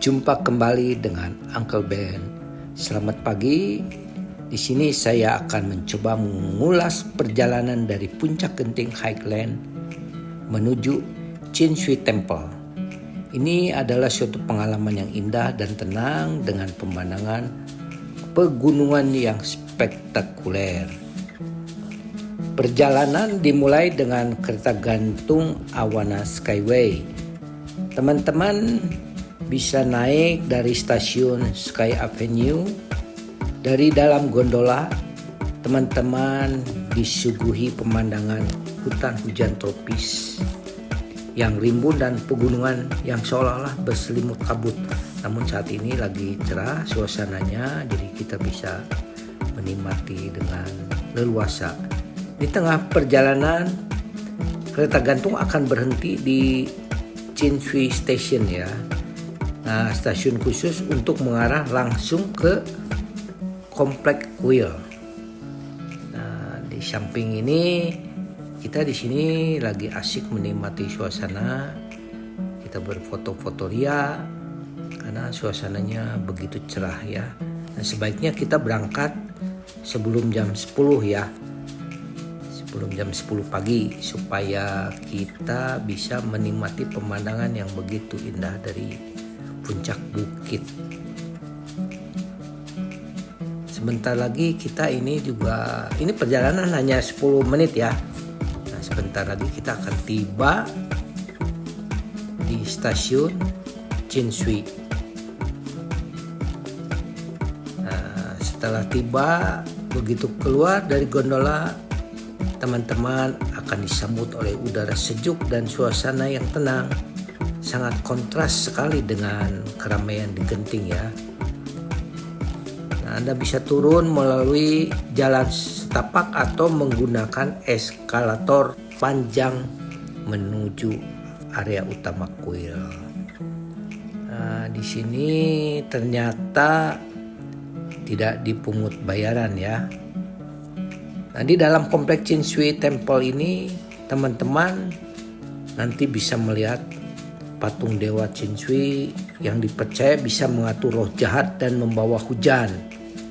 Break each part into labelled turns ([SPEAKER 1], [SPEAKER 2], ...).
[SPEAKER 1] Jumpa kembali dengan Uncle Ben. Selamat pagi. Di sini saya akan mencoba mengulas perjalanan dari Puncak Genting Highland menuju Chin Shui Temple. Ini adalah suatu pengalaman yang indah dan tenang dengan pemandangan pegunungan yang spektakuler. Perjalanan dimulai dengan kereta gantung Awana Skyway. Teman-teman bisa naik dari stasiun Sky Avenue. Dari dalam gondola, teman-teman disuguhi pemandangan hutan hujan tropis yang rimbun dan pegunungan yang seolah-olah berselimut kabut. Namun saat ini lagi cerah suasananya, jadi kita bisa menikmati dengan leluasa. Di tengah perjalanan, kereta gantung akan berhenti di Chin Shui Station ya. Nah, stasiun khusus untuk mengarah langsung ke komplek kuil. Nah, di samping ini kita di sini lagi asik menikmati suasana. Kita berfoto-foto ria karena suasananya begitu cerah ya. Nah, sebaiknya kita berangkat sebelum jam 10 ya. Sebelum jam 10 pagi supaya kita bisa menikmati pemandangan yang begitu indah dari puncak bukit. Sebentar lagi kita ini perjalanan hanya 10 menit ya. Nah, sebentar lagi kita akan tiba di stasiun Chin Shui. Nah, setelah tiba, begitu keluar dari gondola, teman-teman akan disambut oleh udara sejuk dan suasana yang tenang. Sangat kontras sekali dengan keramaian di Genting ya. Nah, Anda bisa turun melalui jalan setapak atau menggunakan eskalator panjang menuju area utama kuil. Nah, di sini ternyata tidak dipungut bayaran ya. Nah, di dalam kompleks Chin Shui Temple ini teman-teman nanti bisa melihat patung dewa Chin Shui yang dipercaya bisa mengatur roh jahat dan membawa hujan.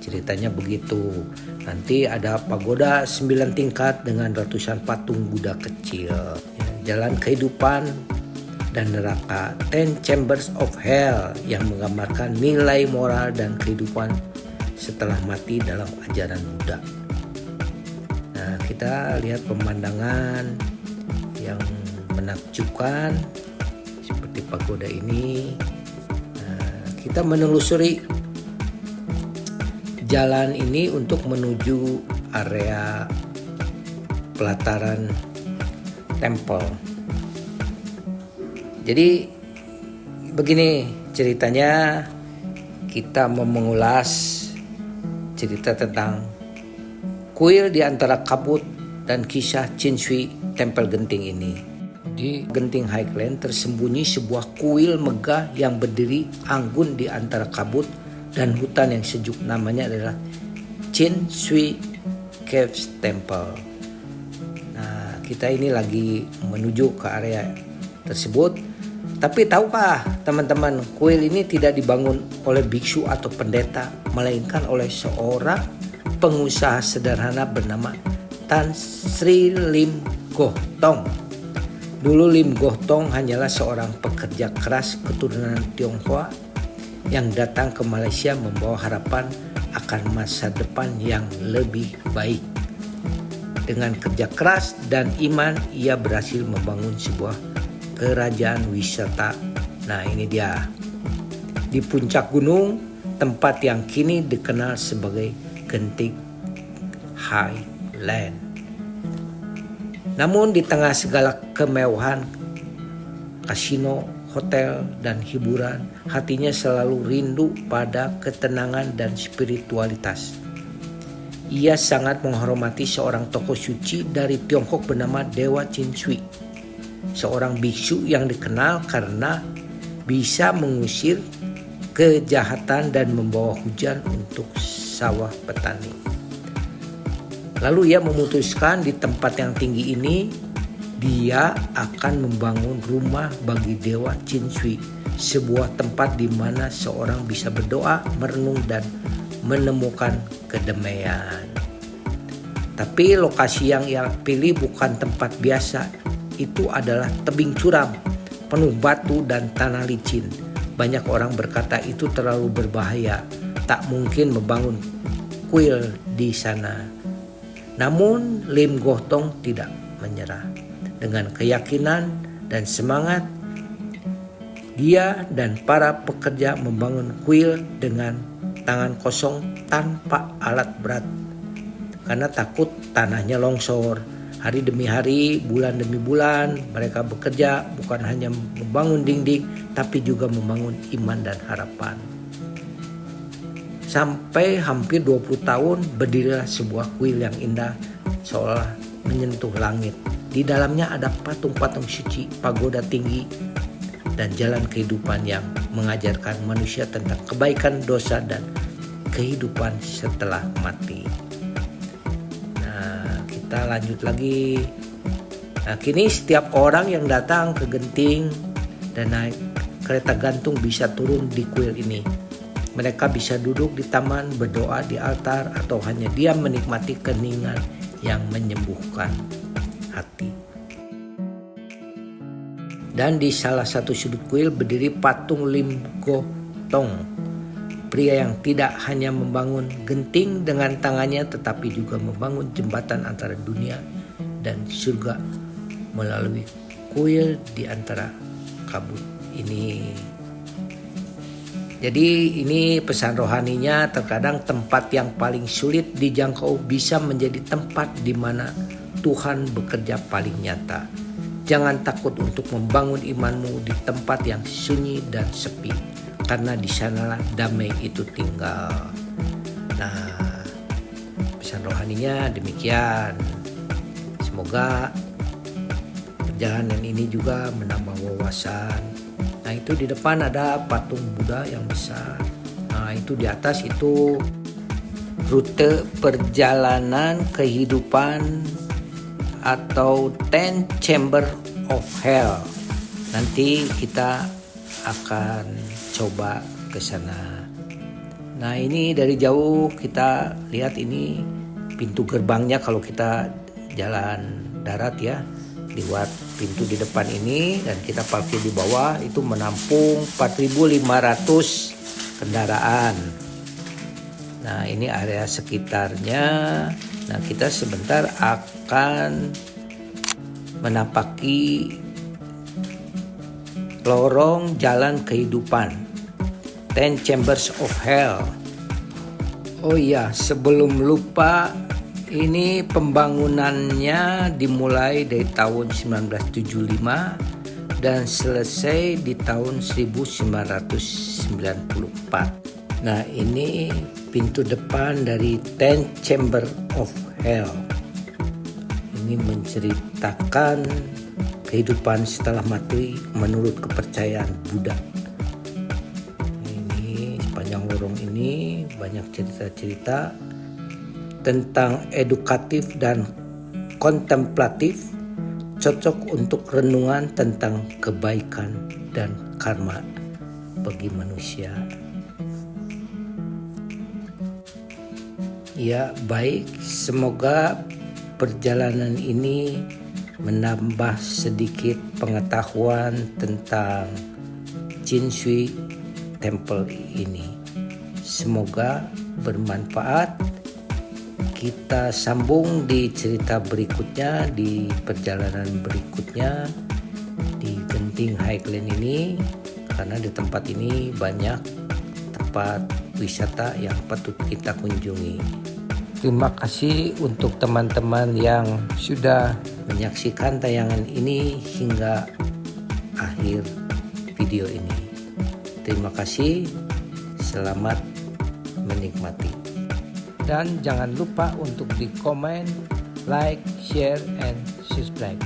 [SPEAKER 1] Ceritanya begitu. Nanti ada pagoda 9 tingkat dengan ratusan patung Buddha kecil. Jalan kehidupan dan neraka, 10 Chambers of Hell yang menggambarkan nilai moral dan kehidupan setelah mati dalam ajaran Buddha. Nah, kita lihat pemandangan yang menakjubkan seperti pagoda ini. Nah, kita menelusuri jalan ini untuk menuju area pelataran temple. Jadi begini ceritanya, kita mau mengulas cerita tentang kuil di antara kabut dan kisah Chin Shui Temple Genting ini. Di Genting Highland tersembunyi sebuah kuil megah yang berdiri anggun di antara kabut dan hutan yang sejuk. Namanya adalah Chin Shui Caves Temple. Nah, kita ini lagi menuju ke area tersebut. Tapi tahukah teman-teman, kuil ini tidak dibangun oleh biksu atau pendeta, melainkan oleh seorang pengusaha sederhana bernama Tan Sri Lim Goh Tong. Dulu Lim Goh Tong hanyalah seorang pekerja keras keturunan Tionghoa yang datang ke Malaysia membawa harapan akan masa depan yang lebih baik. Dengan kerja keras dan iman, ia berhasil membangun sebuah kerajaan wisata. Nah, ini dia. Di puncak gunung, tempat yang kini dikenal sebagai Genting Highland. Namun di tengah segala kemewahan, kasino, hotel, dan hiburan, hatinya selalu rindu pada ketenangan dan spiritualitas. Ia sangat menghormati seorang tokoh suci dari Tiongkok bernama Dewa Chin Shui. Seorang biksu yang dikenal karena bisa mengusir kejahatan dan membawa hujan untuk sawah petani. Lalu ia memutuskan di tempat yang tinggi ini dia akan membangun rumah bagi dewa Qin Shui, sebuah tempat di mana seorang bisa berdoa, merenung, dan menemukan kedamaian. Tapi lokasi yang ia pilih bukan tempat biasa, itu adalah tebing curam, penuh batu dan tanah licin. Banyak orang berkata itu terlalu berbahaya, tak mungkin membangun kuil di sana. Namun Lim Gohtong tidak menyerah. Dengan keyakinan dan semangat, dia dan para pekerja membangun kuil dengan tangan kosong tanpa alat berat. Karena takut tanahnya longsor. Hari demi hari, bulan demi bulan, mereka bekerja bukan hanya membangun dinding, tapi juga membangun iman dan harapan. Sampai hampir 20 tahun berdirilah sebuah kuil yang indah, seolah menyentuh langit. Di dalamnya ada patung-patung suci, pagoda tinggi, dan jalan kehidupan yang mengajarkan manusia tentang kebaikan, dosa, dan kehidupan setelah mati. Nah, kita lanjut lagi. Nah, kini setiap orang yang datang ke Genting dan naik kereta gantung bisa turun di kuil ini. Mereka bisa duduk di taman, berdoa di altar, atau hanya diam menikmati keningan yang menyembuhkan hati. Dan di salah satu sudut kuil berdiri patung Lim Gohtong, pria yang tidak hanya membangun genting dengan tangannya, tetapi juga membangun jembatan antara dunia dan surga melalui kuil di antara kabut ini. Jadi ini pesan rohaninya, terkadang tempat yang paling sulit dijangkau bisa menjadi tempat di mana Tuhan bekerja paling nyata. Jangan takut untuk membangun imanmu di tempat yang sunyi dan sepi, karena di sanalah damai itu tinggal. Nah, pesan rohaninya demikian. Semoga perjalanan ini juga menambah wawasan. Nah, itu di depan ada patung Buddha yang besar. Nah, itu di atas itu rute perjalanan kehidupan atau 10 Chamber of Hell. Nanti kita akan coba ke sana. Nah, ini dari jauh kita lihat ini pintu gerbangnya kalau kita jalan darat ya. Lewat pintu di depan ini dan kita parkir di bawah, itu menampung 4.500 kendaraan. Nah, ini area sekitarnya. Nah, kita sebentar akan menapaki lorong jalan kehidupan, 10 Chambers of Hell. Oh iya, sebelum lupa, ini pembangunannya dimulai dari tahun 1975 dan selesai di tahun 1994. Nah, ini pintu depan dari 10 Chamber of Hell. Ini menceritakan kehidupan setelah mati menurut kepercayaan Buddha. Ini sepanjang lorong ini banyak cerita-cerita tentang edukatif dan kontemplatif, cocok untuk renungan tentang kebaikan dan karma bagi manusia. Ya, baik, semoga perjalanan ini menambah sedikit pengetahuan tentang Qin Shui Temple ini. Semoga bermanfaat. Kita sambung di cerita berikutnya, di perjalanan berikutnya di Genting Highland ini, karena di tempat ini banyak tempat wisata yang patut kita kunjungi. Terima kasih untuk teman-teman yang sudah menyaksikan tayangan ini hingga akhir video ini. Terima kasih, selamat menikmati. Dan jangan lupa untuk di komen, like, share, and subscribe.